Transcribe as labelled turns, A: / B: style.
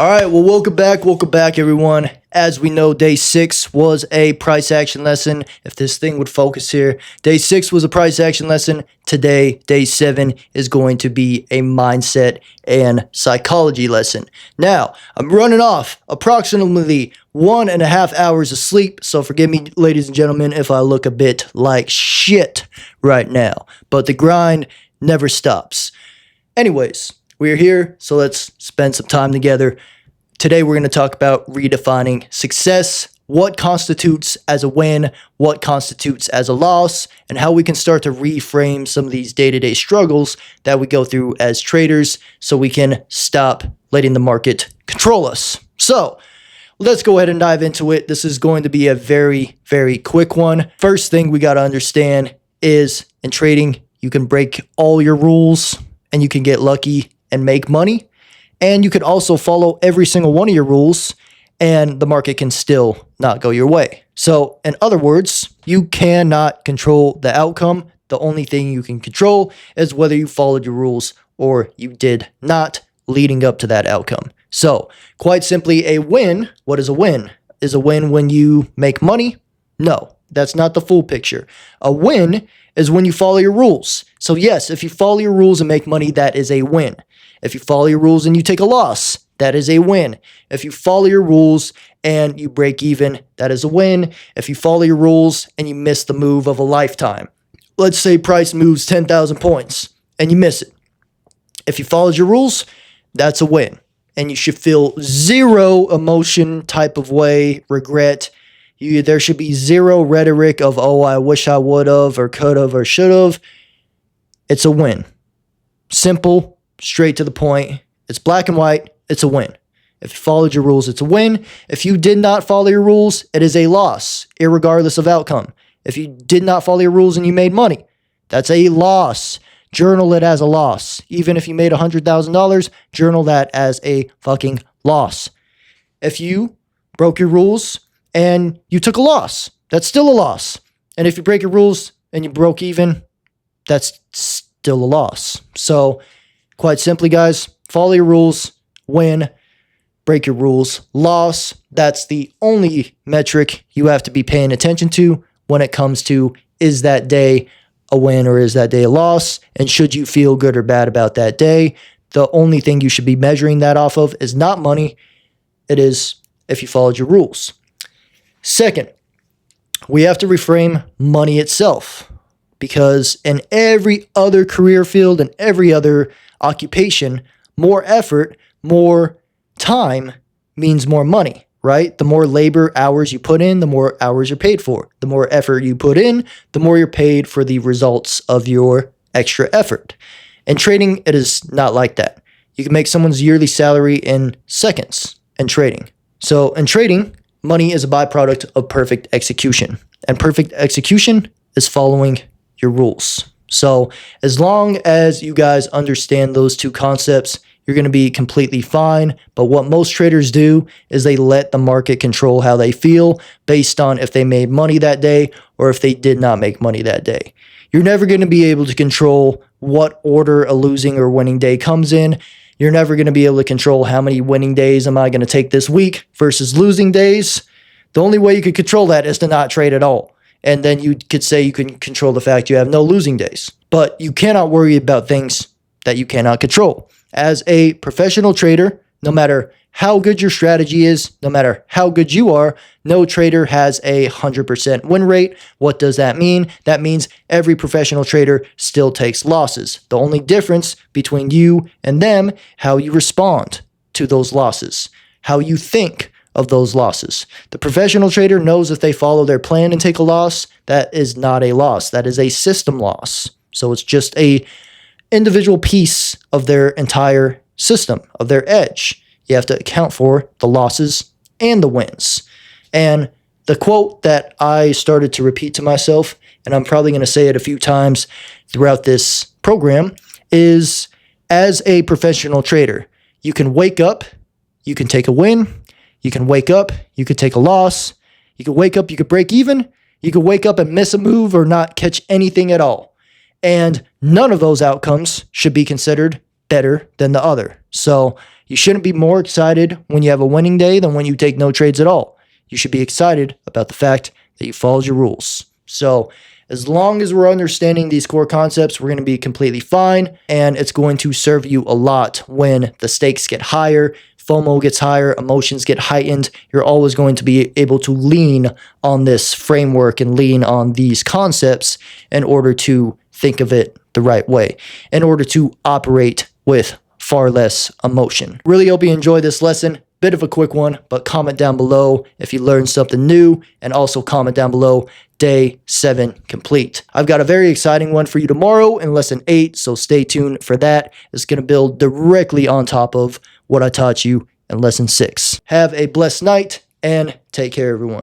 A: All right, well, welcome back, everyone. As we know, day 6 was a price action lesson. If this thing would focus here, day 6 was a price action lesson. Today, day 7 is going to be a mindset and psychology lesson. Now, I'm running off approximately 1.5 hours of sleep, so forgive me, ladies and gentlemen, if I look a bit like shit right now. But the grind never stops. Anyways, we're here, so let's spend some time together. Today, we're going to talk about redefining success, what constitutes as a win, what constitutes as a loss, and how we can start to reframe some of these day-to-day struggles that we go through as traders so we can stop letting the market control us. So, let's go ahead and dive into it. This is going to be a very, very quick one. First thing we got to understand is in trading, you can break all your rules and you can get lucky and make money. And you could also follow every single one of your rules and the market can still not go your way. So in other words, you cannot control the outcome. The only thing you can control is whether you followed your rules or you did not leading up to that outcome. So quite simply, a win, what is a win? Is a win when you make money? No, that's not the full picture. A win is when you follow your rules. So yes, if you follow your rules and make money, that is a win. If you follow your rules and you take a loss, that is a win. If you follow your rules and you break even, that is a win. If you follow your rules and you miss the move of a lifetime, let's say price moves 10,000 points and you miss it. If you followed your rules, that's a win. And you should feel zero emotion type of way, regret. There should be zero rhetoric of, oh, I wish I would have or could have or should have. It's a win. Simple. Straight to the point. It's black and white. It's a win. If you followed your rules, it's a win. If you did not follow your rules, it is a loss, irregardless of outcome. If you did not follow your rules and you made money, that's a loss. Journal it as a loss. Even if you made $100,000, journal that as a fucking loss. If you broke your rules and you took a loss, that's still a loss. And if you break your rules and you broke even, that's still a loss. So, quite simply, guys, follow your rules, win, break your rules, loss. That's the only metric you have to be paying attention to when it comes to, is that day a win or is that day a loss? And should you feel good or bad about that day? The only thing you should be measuring that off of is not money. It is if you followed your rules. Second, we have to reframe money itself, because in every other career field and every other occupation, more effort, more time means more money, right? The more labor hours you put in, the more hours you're paid for. The more effort you put in, the more you're paid for the results of your extra effort. In trading, it is not like that. You can make someone's yearly salary in seconds in trading. So in trading, money is a byproduct of perfect execution. And perfect execution is following your rules. So as long as you guys understand those two concepts, you're going to be completely fine. But what most traders do is they let the market control how they feel based on if they made money that day or if they did not make money that day. You're never going to be able to control what order a losing or winning day comes in. You're never going to be able to control how many winning days am I going to take this week versus losing days. The only way you could control that is to not trade at all. And then you could say you can control the fact you have no losing days. But you cannot worry about things that you cannot control. As a professional trader, no matter how good your strategy is, no matter how good you are, no trader has a 100% win rate. What does that mean? That means every professional trader still takes losses. The only difference between you and them, how you respond to those losses, how you think of those losses. The professional trader knows if they follow their plan and take a loss, that is not a loss. That is a system loss. So it's just a individual piece of their entire system, of their edge. You have to account for the losses and the wins. And the quote that I started to repeat to myself, and I'm probably going to say it a few times throughout this program, is as a professional trader, you can wake up, you can take a win, you can wake up, you could take a loss, you could wake up, you could break even, you could wake up and miss a move or not catch anything at all. And none of those outcomes should be considered better than the other. So you shouldn't be more excited when you have a winning day than when you take no trades at all. You should be excited about the fact that you followed your rules. So as long as we're understanding these core concepts, we're going to be completely fine, and it's going to serve you a lot when the stakes get higher, FOMO gets higher, emotions get heightened. You're always going to be able to lean on this framework and lean on these concepts in order to think of it the right way, in order to operate with far less emotion. Really hope you enjoy this lesson. Bit of a quick one, but comment down below if you learned something new, and also comment down below day 7 complete. I've got a very exciting one for you tomorrow in lesson 8, so stay tuned for that. It's going to build directly on top of what I taught you in lesson 6. Have a blessed night and take care, everyone.